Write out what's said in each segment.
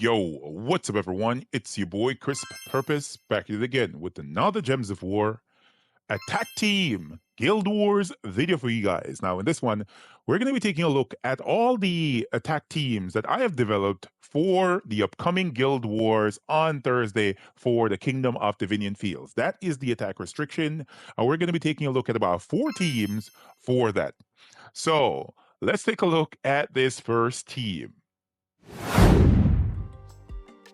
Yo, what's up, everyone? It's your boy CrispPurpose back at it again with another Gems of War Attack Team Guild Wars video for you guys. Now, in this one, we're going to be taking a look at all the attack teams that I have developed for the upcoming Guild Wars on Thursday for the Kingdom of Divinion Fields. That is the attack restriction, and we're going to be taking a look at about 4 teams for that. So, let's take a look at this first team.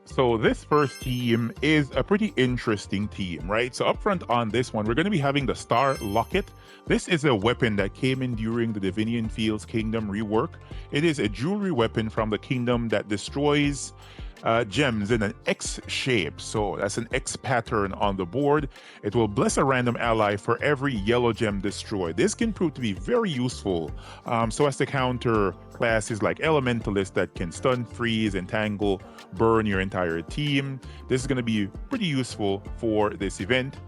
So this first team is a pretty interesting team, right? So up front on this one, we're going to be having the Star Locket. This is a weapon that came in during the Divinion Fields Kingdom rework. It is a jewelry weapon from the kingdom that destroys gems in an X shape. So that's an X pattern on the board. It will bless a random ally for every yellow gem destroyed. This can prove to be very useful so as to counter classes like Elementalist that can stun, freeze, entangle, burn your entire team. This is going to be pretty useful for this event.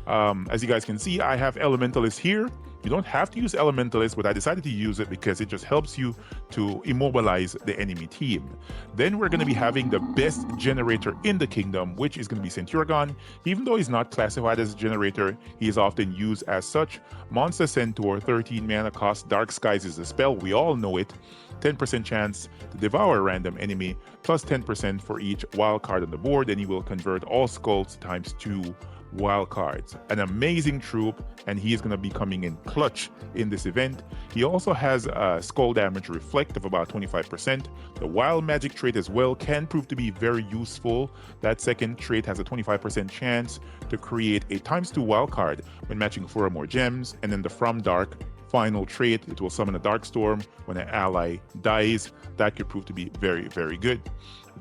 As you guys can see, I have Elementalist here. You don't have to use Elementalist, but I decided to use it because it just helps you to immobilize the enemy team. Then we're going to be having the best generator in the kingdom, which is going to be Centurion. Even though he's not classified as a generator, he is often used as such. Monster Centaur, 13 mana cost, Dark Skies is a spell, we all know it. 10% chance to devour a random enemy, plus 10% for each wild card on the board, and he will convert all skulls times 2 wild cards. An amazing troop, and he is going to be coming in clutch in this event. He also has a skull damage reflect of about 25%. The wild magic trait as well can prove to be very useful. That second trait has a 25% chance to create a ×2 wild card when matching 4 or more gems, and then the From Dark final trait, it will summon a dark storm when an ally dies. That could prove to be very, very good.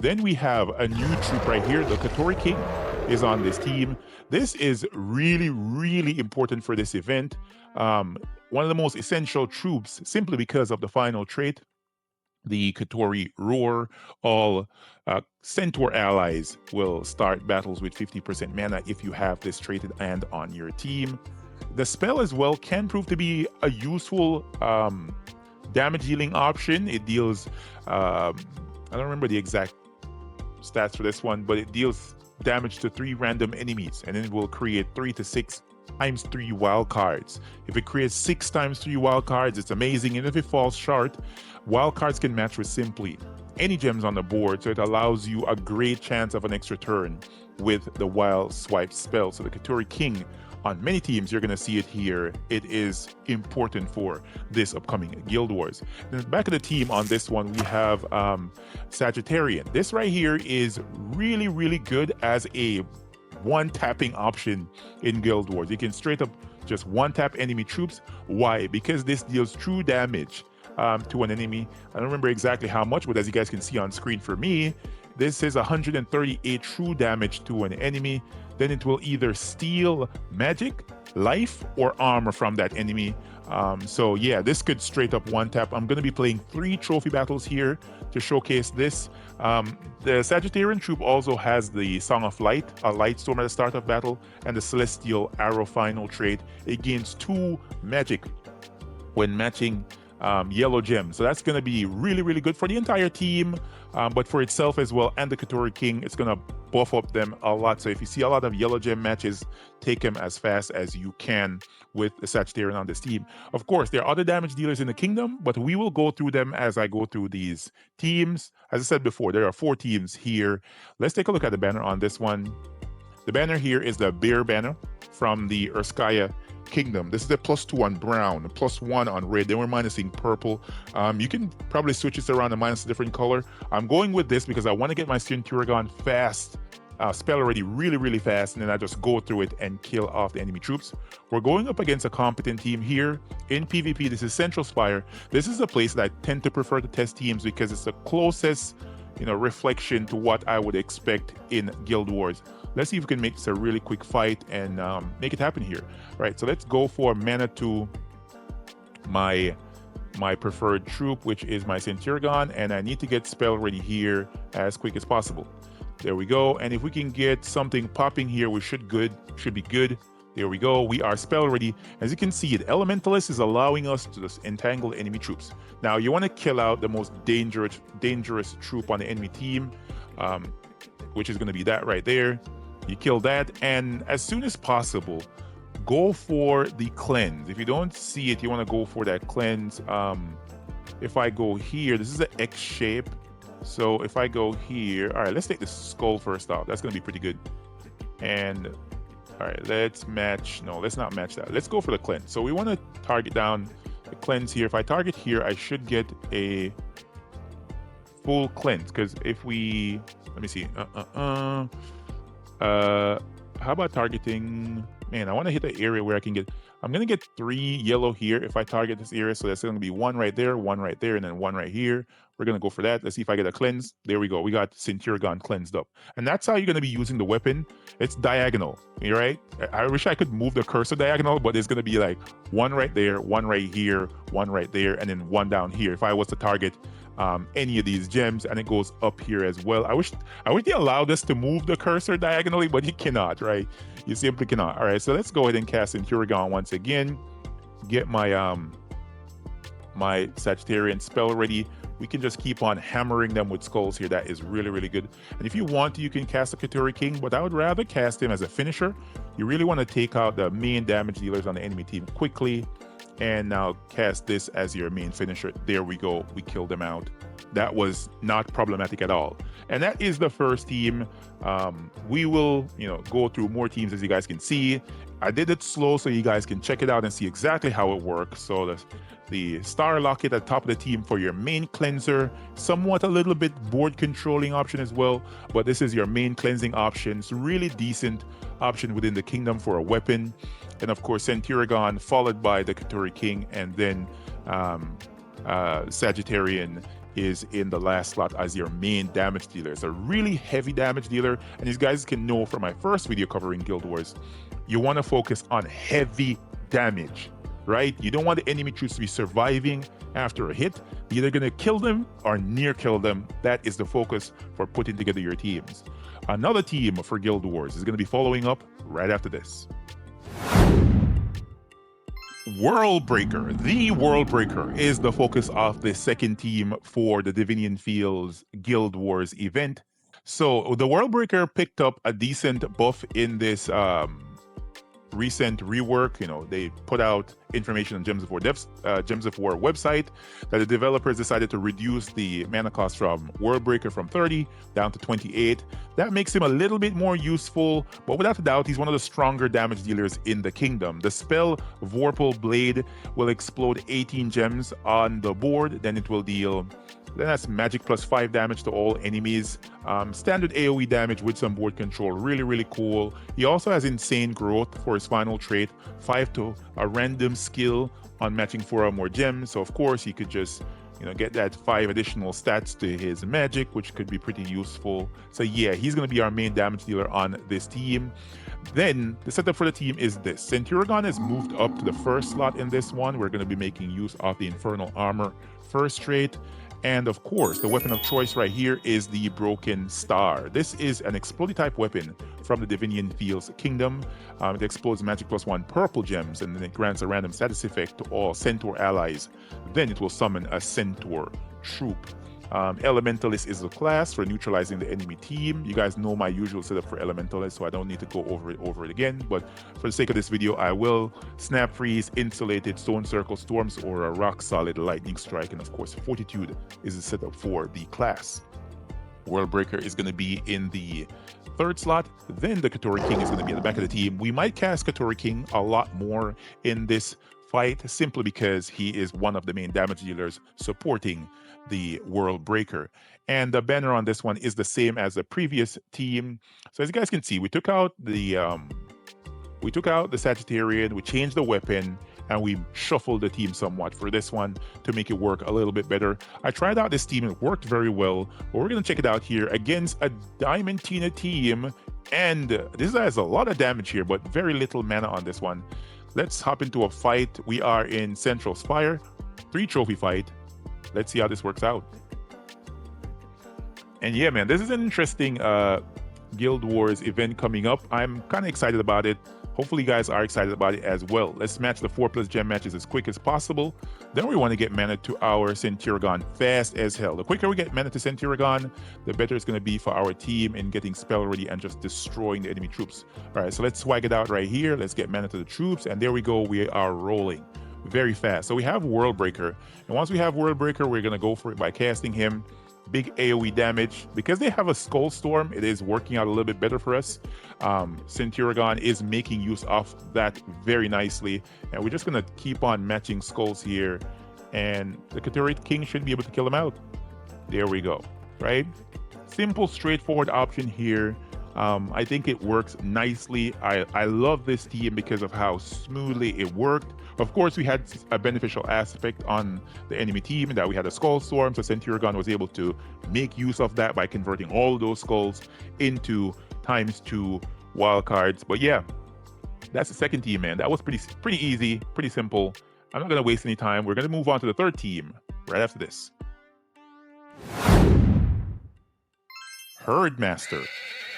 Then we have a new troop right here. The Katori King is on this team. This is really, really important for this event. One of the most essential troops simply because of the final trait, the Katori Roar. All Centaur allies will start battles with 50% mana if you have this traded and on your team. The spell as well can prove to be a useful damage dealing option. It deals, I don't remember the exact stats for this one, but it deals damage to 3 random enemies, and then it will create 3 to 6 times 3 wild cards. If it creates 6 times 3 wild cards, it's amazing. And if it falls short, wild cards can match with simply any gems on the board, so it allows you a great chance of an extra turn with the wild swipe spell. So the Katori King on many teams, you're going to see it here. It is important for this upcoming Guild Wars. And back of the team on this one, we have Sagittarian. This right here is really, really good as a one-tapping option in Guild Wars. You can straight up just one-tap enemy troops. Why? Because this deals true damage to an enemy. I don't remember exactly how much, but as you guys can see on screen for me, this is 138 true damage to an enemy. Then it will either steal magic, life, or armor from that enemy. So yeah, this could straight up one tap. I'm going to be playing 3 trophy battles here to showcase this. The Sagittarian troop also has the Song of Light, a light storm at the start of battle, and the Celestial Arrow final trait. It gains 2 magic when matching yellow gems. So that's going to be really, really good for the entire team, but for itself as well. And the Katori King, it's going to buff up them a lot. So if you see a lot of yellow gem matches, take them as fast as you can with the Sagittarian on this team. Of course, there are other damage dealers in the kingdom, but we will go through them as I go through these teams. As I said before, there are 4 teams here. Let's take a look at the banner on this one. The banner here is the Bear banner from the Urskaya Kingdom. This is a +2 on brown, +1 on red. Then we're minusing purple. You can probably switch this around and minus a different color. I'm going with this because I want to get my Centurion fast, spell already really, really fast, and then I just go through it and kill off the enemy troops. We're going up against a competent team here in PvP. This is Central Spire. This is a place that I tend to prefer to test teams because it's the closest, reflection to what I would expect in Guild Wars. Let's see if we can make this a really quick fight and make it happen here. Right, so let's go for mana to my preferred troop, which is my Centurion, and I need to get spell ready here as quick as possible. There we go, and if we can get something popping here, we should be good. There we go, we are spell ready. As you can see, the Elementalist is allowing us to just entangle enemy troops. Now, you want to kill out the most dangerous troop on the enemy team. which is going to be that right there. You kill that, and as soon as possible, go for the cleanse. If you don't see it, you want to go for that cleanse. If I go here, this is an X shape. So if I go here, all right, let's take the skull first off. That's going to be pretty good. And all right, let's match. No, let's not match that. Let's go for the cleanse. So we want to target down the cleanse here. If I target here, I should get a full cleanse, because if we, let me see. How about targeting? Man, I want to hit the area where I can get, I'm going to get 3 yellow here if I target this area. So that's going to be 1 right there, 1 right there, and then 1 right here. We're going to go for that. Let's see if I get a cleanse. There we go. We got Centurion cleansed up. And that's how you're going to be using the weapon. It's diagonal, right? I wish I could move the cursor diagonal, but it's going to be like 1 right there, 1 right here, 1 right there, and then 1 down here. If I was to target any of these gems, and it goes up here as well. I wish they allowed us to move the cursor diagonally, but you cannot, right? You simply cannot. All right, so let's go ahead and cast Centurion once again. Get my my Sagittarian spell ready. We can just keep on hammering them with skulls here. That is really, really good. And if you want to, you can cast a Katori King, but I would rather cast him as a finisher. You really want to take out the main damage dealers on the enemy team quickly, and now cast this as your main finisher. There we go. We killed them out. That was not problematic at all. And that is the first team. We will, go through more teams, as you guys can see. I did it slow so you guys can check it out and see exactly how it works. So the star locket at the top of the team for your main cleanser, somewhat a little bit board controlling option as well, but this is your main cleansing option. It's a really decent option within the kingdom for a weapon. And of course, Centurion, followed by the Katori King, and then Sagittarian is in the last slot as your main damage dealer. It's a really heavy damage dealer, and these guys can know from my first video covering Guild Wars, you want to focus on heavy damage, right? You don't want the enemy troops to be surviving after a hit. You're either going to kill them or near kill them. That is the focus for putting together your teams. Another team for Guild Wars is going to be following up right after this. World Breaker. The World Breaker is the focus of the second team for the Divinion Fields Guild Wars event. So the World Breaker picked up a decent buff in this recent rework. They put out information on Gems of War website that the developers decided to reduce the mana cost from World Breaker from 30 down to 28. That makes him a little bit more useful, but without a doubt, he's one of the stronger damage dealers in the kingdom. The spell Vorpal Blade will explode 18 gems on the board, then it will deal, then that's magic plus 5 damage to all enemies. Standard AoE damage with some board control. Really, really cool. He also has insane growth for his final trait. 5 to a random skill on matching 4 or more gems. So of course he could just get that 5 additional stats to his magic, which could be pretty useful. So yeah, he's going to be our main damage dealer on this team. Then the setup for the team is this. Centurion has moved up to the first slot in this one. We're going to be making use of the Infernal Armor first trait. And of course, the weapon of choice right here is the Broken Star. This is an exploding type weapon from the Divinion Fields kingdom. It explodes magic plus 1 purple gems, and then it grants a random status effect to all Centaur allies. Then it will summon a Centaur troop. Elementalist is the class for neutralizing the enemy team. You guys know my usual setup for Elementalist, so I don't need to go over it again. But for the sake of this video, I will Snap Freeze, Insulated, Stone Circle, Storms Aura, Rock Solid, Lightning Strike, and of course Fortitude is the setup for the class. World Breaker is going to be in the third slot. Then the Katori King is going to be at the back of the team. We might cast Katori King a lot more in this fight, simply because he is one of the main damage dealers supporting the World Breaker. And the banner on this one is the same as the previous team. So as you guys can see, we took out the Sagittarian, we changed the weapon, and we shuffled the team somewhat for this one to make it work a little bit better. I tried out this team, it worked very well, but we're going to check it out here against a Diamantina team, and this has a lot of damage here, but very little mana on this one. Let's hop into a fight. We are in Central Spire, 3 trophy fight. Let's see how this works out. And yeah, man, this is an interesting Guild Wars event coming up. I'm kind of excited about it. Hopefully you guys are excited about it as well. Let's match the 4+ gem matches as quick as possible. Then we want to get mana to our Centurion fast as hell. The quicker we get mana to Centurion, the better it's going to be for our team in getting spell ready and just destroying the enemy troops. All right, so let's swag it out right here. Let's get mana to the troops, and there we go. We are rolling very fast. So we have World Breaker, and once we have World Breaker, we're going to go for it by casting him. Big AoE damage. Because they have a Skull Storm, it is working out a little bit better for us. Centurion is making use of that very nicely, and we're just going to keep on matching skulls here, and the Caterite King should be able to kill him out. There we go, right? Simple, straightforward option here. I think it works nicely. I love this team because of how smoothly it worked. Of course, we had a beneficial aspect on the enemy team in that we had a Skull Storm, so Centurion was able to make use of that by converting all those skulls into ×2 wildcards. But yeah, that's the second team, man. That was pretty easy, pretty simple. I'm not going to waste any time. We're going to move on to the third team right after this. Herdmaster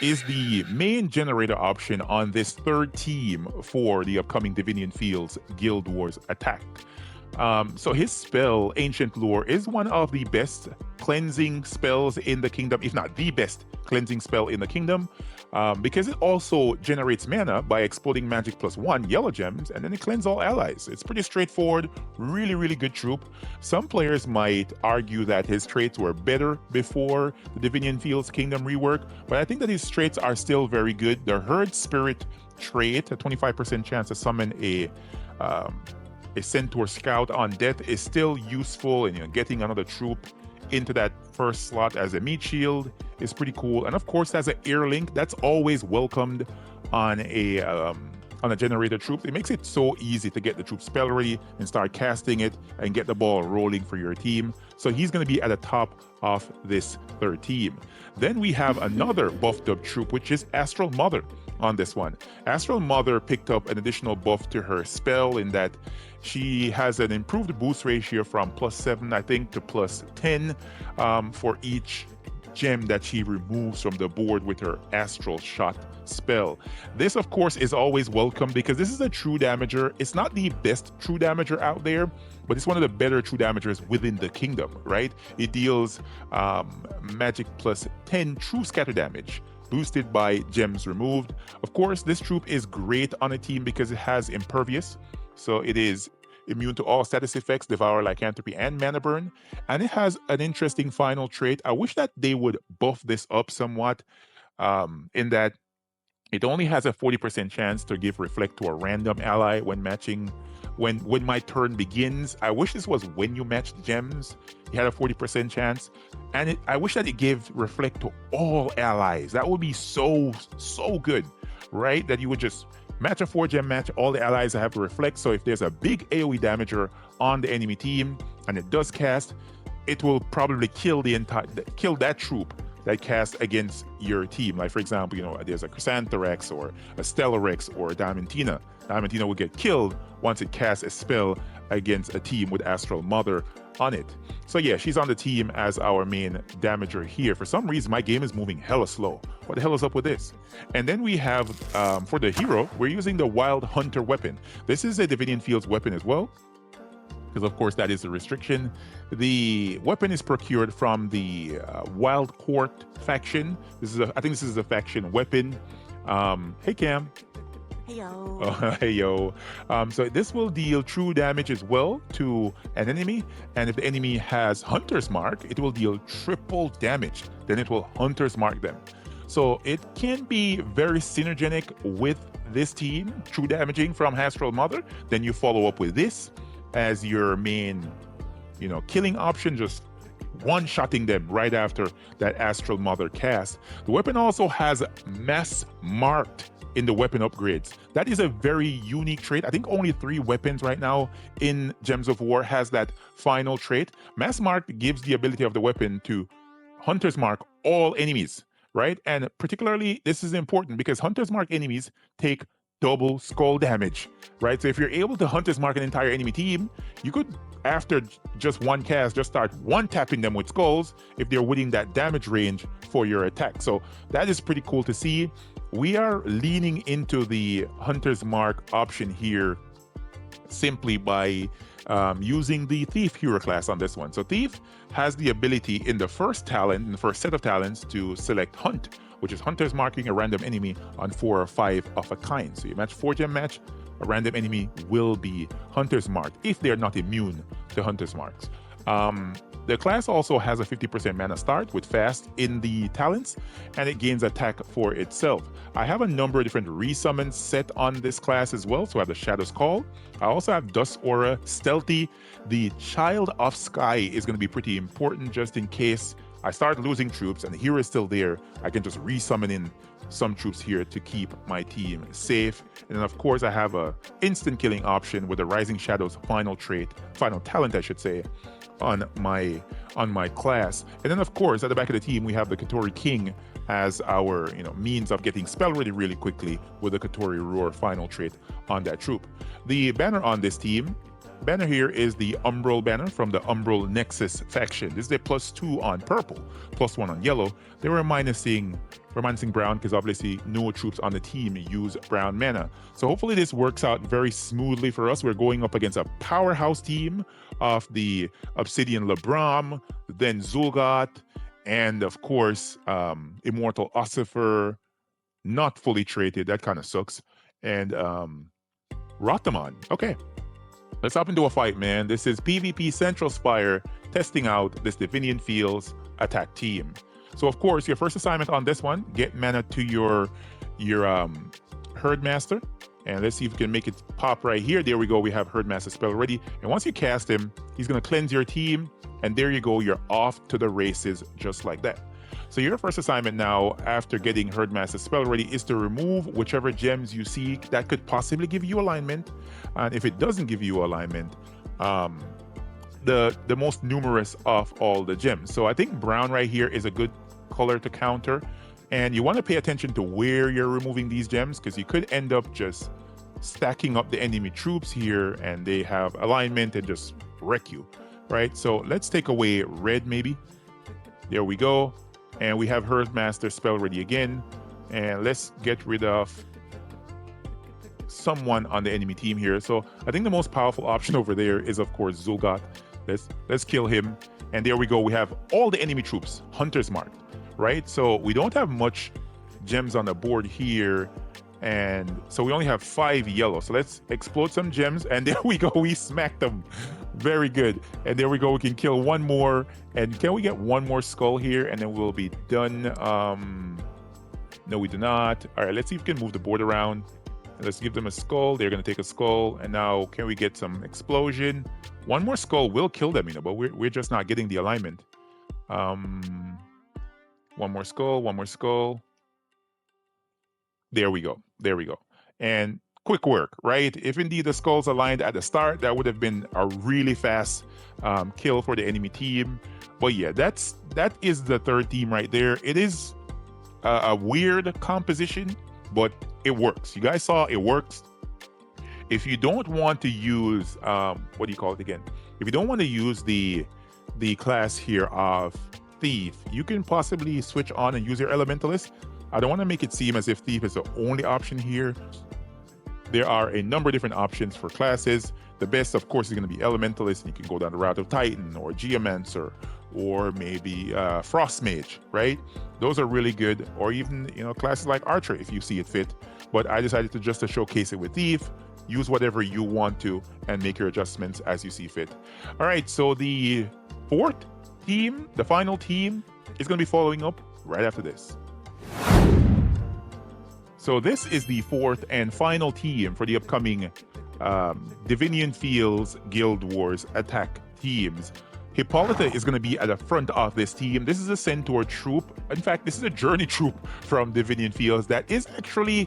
is the main generator option on this third team for the upcoming Divinion Fields Guild Wars attack. So his spell, Ancient Lure, is one of the best cleansing spells in the kingdom, if not the best cleansing spell in the kingdom, because it also generates mana by exploding magic +1 yellow gems, and then it cleanses all allies. It's pretty straightforward, really good troop. Some players might argue that his traits were better before the Divinion Fields Kingdom rework, but I think that his traits are still very good. The Herd Spirit trait, a 25% chance to summon a Centaur Scout on death, is still useful, and getting another troop into that first slot as a meat shield is pretty cool. And of course, as an air link, that's always welcomed on a generator troop. It makes it so easy to get the troop spell ready and start casting it and get the ball rolling for your team. So he's going to be at the top of this third team. Then we have another buffed up troop, which is Astral Mother on this one. Astral Mother picked up an additional buff to her spell in that she has an improved boost ratio from +7, I think, to +10 for each gem that she removes from the board with her Astral Shot spell. This, of course, is always welcome because this is a true damager. It's not the best true damager out there, but it's one of the better true damagers within the kingdom, right? It deals magic +10 true scatter damage, boosted by gems removed. Of course, this troop is great on a team because it has Impervious, so it is immune to all status effects, Devour, Lycanthropy, and Mana Burn. And it has an interesting final trait. I wish that they would buff this up somewhat, in that it only has a 40% chance to give Reflect to a random ally when matching, when my turn begins. I wish this was when you matched gems, you had a 40% chance. And I wish that it gave Reflect to all allies. That would be so good, right? That you would just match a 4-gem match, all the allies that have to Reflect. So if there's a big AoE damager on the enemy team and it does cast, it will probably kill that troop that casts against your team. Like, for example, there's a Chrysanthrax or a Stellarex or a Diamantina. Diamantina will get killed once it casts a spell against a team with Astral Mother on it. So yeah, she's on the team as our main damager here. For some reason, my game is moving hella slow. What the hell is up with this? And then we have, for the hero, we're using the Wild Hunter weapon. This is a Divinion Fields weapon as well, because of course that is the restriction. The weapon is procured from the Wild Court faction. I think this is a faction weapon. Hey Cam. Heyo. Heyo. So this will deal true damage as well to an enemy, and if the enemy has Hunter's Mark, it will deal triple damage. Then it will Hunter's Mark them. So it can be very synergetic with this team, true damaging from Astral Mother. Then you follow up with this as your main, killing option, just one-shotting them right after that Astral Mother cast. The weapon also has Mass Marked in the weapon upgrades. That is a very unique trait. I think only 3 weapons right now in Gems of War has that final trait. Mass Marked gives the ability of the weapon to Hunter's Mark all enemies, right? And particularly, this is important because Hunter's Mark enemies take double skull damage, right? So if you're able to Hunter's Mark an entire enemy team, you could, after just one cast, just start one-tapping them with skulls if they're within that damage range for your attack. So that is pretty cool to see. we are leaning into the Hunter's Mark option here simply by using the Thief hero class on this one. So Thief has the ability in the first talent, in the first set of talents, to select Hunt, which is Hunter's marking a random enemy on 4 or 5 of a kind. So you match 4-gem match, a random enemy will be Hunter's marked if they're not immune to Hunter's marks. The class also has a 50% mana start with fast in the talents, and it gains attack for itself. I have a number of different resummons set on this class as well. So I have the Shadow's Call. I also have Dust Aura, Stealthy. The Child of Sky is going to be pretty important just in case I start losing troops and the hero is still there. I can just resummon in some troops here to keep my team safe. And then of course I have a instant killing option with the Rising Shadows final talent I should say, on my class. And then of course at the back of the team we have the Katori King as our means of getting spell ready really quickly with the Katori Roar final trait on that troop. The banner on this team, banner here is the Umbral banner from the Umbral Nexus faction. This is a +2 on purple, +1 on yellow. They were minusing brown because obviously no troops on the team use brown mana. So hopefully this works out very smoothly for us. We're going up against a powerhouse team of the Obsidian Lebram, then Zul'Gott, and of course Immortal Ossifer, not fully traded, that kind of sucks, and Rotamon. Okay, let's hop into a fight, man. This is PvP Central Spire testing out this Divinion Fields attack team. So of course, your first assignment on this one, get mana to your Herdmaster. And let's see if we can make it pop right here. There we go, we have Herdmaster spell ready. And once you cast him, he's gonna cleanse your team. And there you go, you're off to the races just like that. So your first assignment now, after getting Herdmaster spell ready, is to remove whichever gems you see that could possibly give you alignment. And if it doesn't give you alignment, the most numerous of all the gems. So I think brown right here is a good color to counter. And you want to pay attention to where you're removing these gems, because you could end up just stacking up the enemy troops here and they have alignment and just wreck you, right? So let's take away red maybe. There we go. And we have Herdmaster spell ready again. And let's get rid of someone on the enemy team here. So I think the most powerful option over there is of course Zul'Gott. Let's kill him. And there we go. We have all the enemy troops, Hunter's marked, right? So we don't have much gems on the board here. And so we only have 5 yellow. So let's explode some gems. And there we go. We smacked them. Very good. And there we go. We can kill one more. And can we get one more skull here? And then we'll be done. No, we do not. All right, let's see if we can move the board around. Let's give them a skull. They're going to take a skull. And now can we get some explosion? One more skull will kill them, but we're just not getting the alignment. One more skull, one more skull. There we go. There we go. And quick work, right? If indeed the skulls aligned at the start, that would have been a really fast kill for the enemy team. But yeah, that is the third team right there. It is a weird composition, but it works. You guys saw it works. If you don't want to use, what do you call it again? If you don't want to use the class here of Thief, you can possibly switch on and use your Elementalist. I don't want to make it seem as if Thief is the only option here. There are a number of different options for classes. The best, of course, is going to be Elementalist. You can go down the route of Titan or Geomancer or maybe Frost Mage, right? Those are really good. Or even, classes like Archer if you see it fit. But I decided to showcase it with Thief. Use whatever you want to and make your adjustments as you see fit. All right, so the fourth team, the final team, is going to be following up right after this. So this is the fourth and final team for the upcoming Divinion Fields Guild Wars attack teams. Hippolyta is going to be at the front of this team. This is a Centaur troop. In fact, this is a journey troop from Divinion Fields that is actually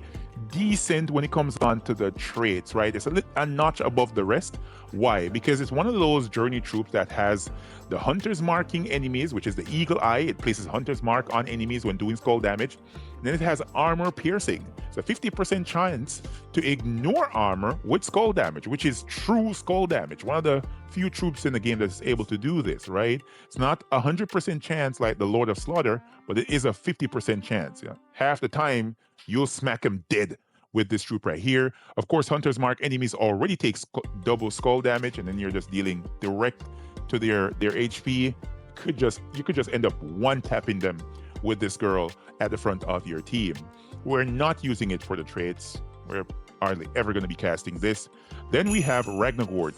decent when it comes on to the traits, right? It's a notch above the rest. Why? Because it's one of those journey troops that has the Hunter's marking enemies, which is the Eagle Eye. It places Hunter's mark on enemies when doing skull damage. And then it has armor piercing. It's a 50% chance to ignore armor with skull damage, which is true skull damage. One of the few troops in the game that's able to do this, right? It's not 100% chance like the Lord of Slaughter, but it is a 50% chance. Half the time, you'll smack him dead with this troop right here. Of course, Hunter's Mark enemies already take double skull damage, and then you're just dealing direct to their HP. You could just end up one tapping them with this girl at the front of your team. We're not using it for the traits. We're hardly ever going to be casting this. Then we have Ragnagord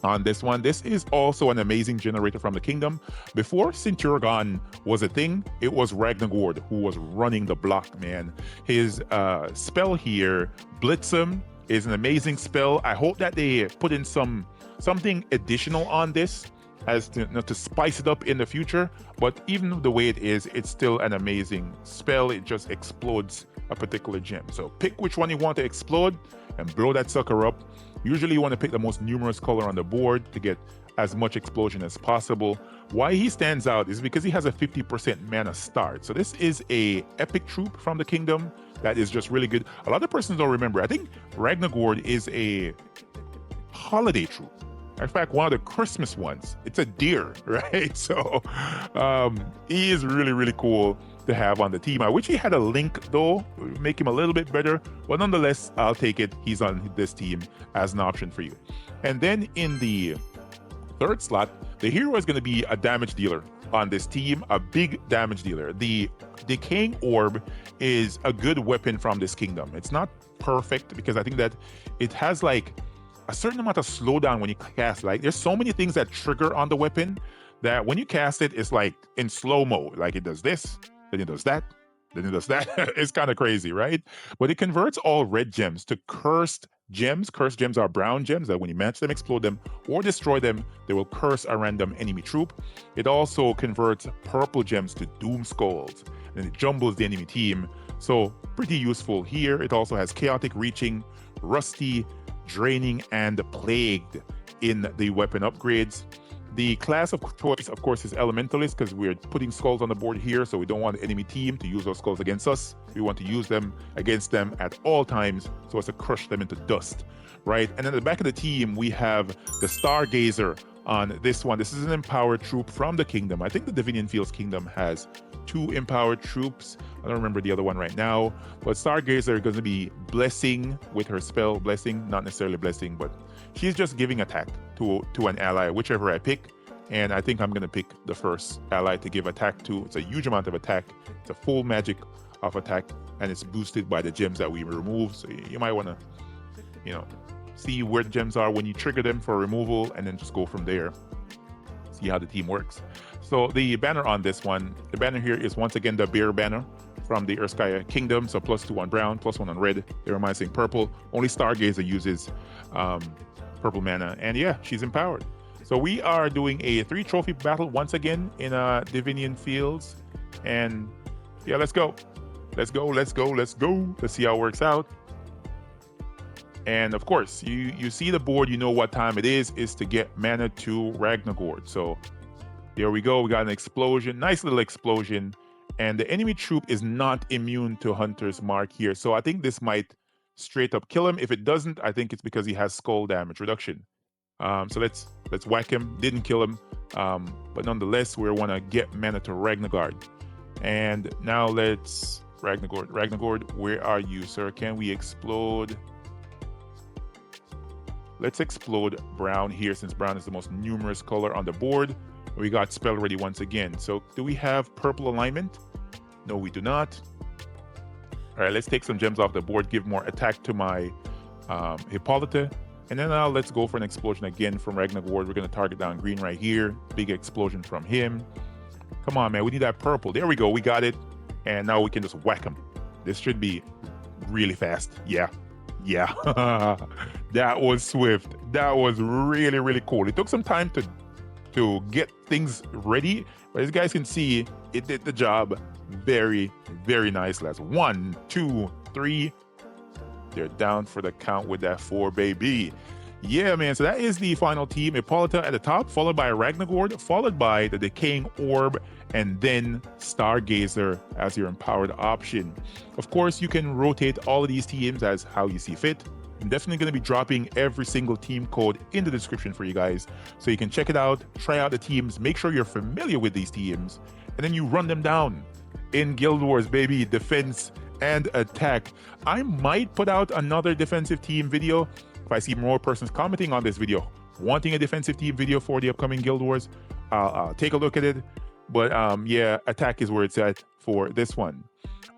on this one. This is also an amazing generator from the kingdom. Before Centurion was a thing, it was Ragnagord who was running the block, man. His spell here, Blitz'em, is an amazing spell. I hope that they put in something additional on this as to spice it up in the future. But even the way it is, it's still an amazing spell. It just explodes a particular gem. So pick which one you want to explode and blow that sucker up. Usually you want to pick the most numerous color on the board to get as much explosion as possible. Why he stands out is because he has a 50% mana start. So this is a epic troop from the kingdom that is just really good. A lot of persons don't remember. I think Ragnagord is a holiday troop. In fact, one of the Christmas ones. It's a deer, right? So he is really, really cool to have on the team. I wish he had a link though, make him a little bit better, but nonetheless, I'll take it. He's on this team as an option for you. And then in the third slot, the hero is going to be a damage dealer on this team, a big damage dealer. The Decaying Orb is a good weapon from this kingdom. It's not perfect because I think that it has like a certain amount of slowdown when you cast. Like there's so many things that trigger on the weapon that when you cast it, it's like in slow mo. Like it does this, then it does that, then it does that. It's kind of crazy, right? But it converts all red gems to cursed gems. Cursed gems are brown gems that when you match them, explode them, or destroy them, they will curse a random enemy troop. It also converts purple gems to doom skulls, and it jumbles the enemy team. So pretty useful here. It also has chaotic reaching, rusty, draining, and plagued in the weapon upgrades. The class of choice, of course, is Elementalist because we're putting skulls on the board here, so we don't want the enemy team to use those skulls against us. We want to use them against them at all times so as to crush them into dust, right? And then at the back of the team, we have the Stargazer on this one. This is an empowered troop from the kingdom. I think the Divinion Fields kingdom has 2 empowered troops. I don't remember the other one right now, but Stargazer is going to be blessing with her spell. Blessing, not necessarily blessing, but she's just giving attack to an ally, whichever I pick. And I think I'm going to pick the first ally to give attack to. It's a huge amount of attack. It's a full magic of attack, and it's boosted by the gems that we remove. So you might want to, see where the gems are when you trigger them for removal, and then just go from there. See how the team works. So the banner on this one, the banner here is once again the bear banner from the Urskaya Kingdom. So +2 on brown, +1 on red. They're minusing purple. Only Stargazer uses purple mana. And yeah, she's empowered. So we are doing a 3 trophy battle once again in Divinion Fields. And yeah, let's go. Let's go. Let's see how it works out. And of course, you see the board, you know what time it is to get mana to Ragnagord. So there we go. We got an explosion, nice little explosion. And the enemy troop is not immune to Hunter's Mark here. So I think this might straight up kill him. If it doesn't, I think it's because he has skull damage reduction. So let's whack him. Didn't kill him. But nonetheless, we want to get mana to Ragnagord. And now let's Ragnagord, where are you, sir? Can we explode? Let's explode brown here, since brown is the most numerous color on the board. We got spell ready once again. So do we have purple alignment? No, we do not. All right, let's take some gems off the board, give more attack to my Hippolyta. And then now let's go for an explosion again from Ragnagord. We're going to target down green right here. Big explosion from him. Come on, man. We need that purple. There we go. We got it. And now we can just whack him. This should be really fast. Yeah. That was swift. That was really, really cool. It took some time to get things ready, but as you guys can see, it did the job very, very nicely. That's 1, 2, 3. They're down for the count with that 4, baby. Yeah, man. So that is the final team. Hippolyta at the top, followed by Ragnagord, followed by the Decaying Orb, and then Stargazer as your empowered option. Of course, you can rotate all of these teams as how you see fit. I'm definitely going to be dropping every single team code in the description for you guys, so you can check it out, try out the teams, make sure you're familiar with these teams, and then you run them down in Guild Wars, baby. Defense and attack. I might put out another defensive team video if I see more persons commenting on this video wanting a defensive team video for the upcoming Guild Wars. I'll take a look at it. But yeah, attack is where it's at for this one.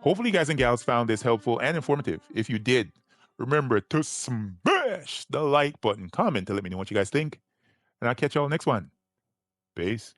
Hopefully, guys and gals found this helpful and informative. If you did, remember to smash the like button, comment to let me know what you guys think, and I'll catch y'all next one. Peace.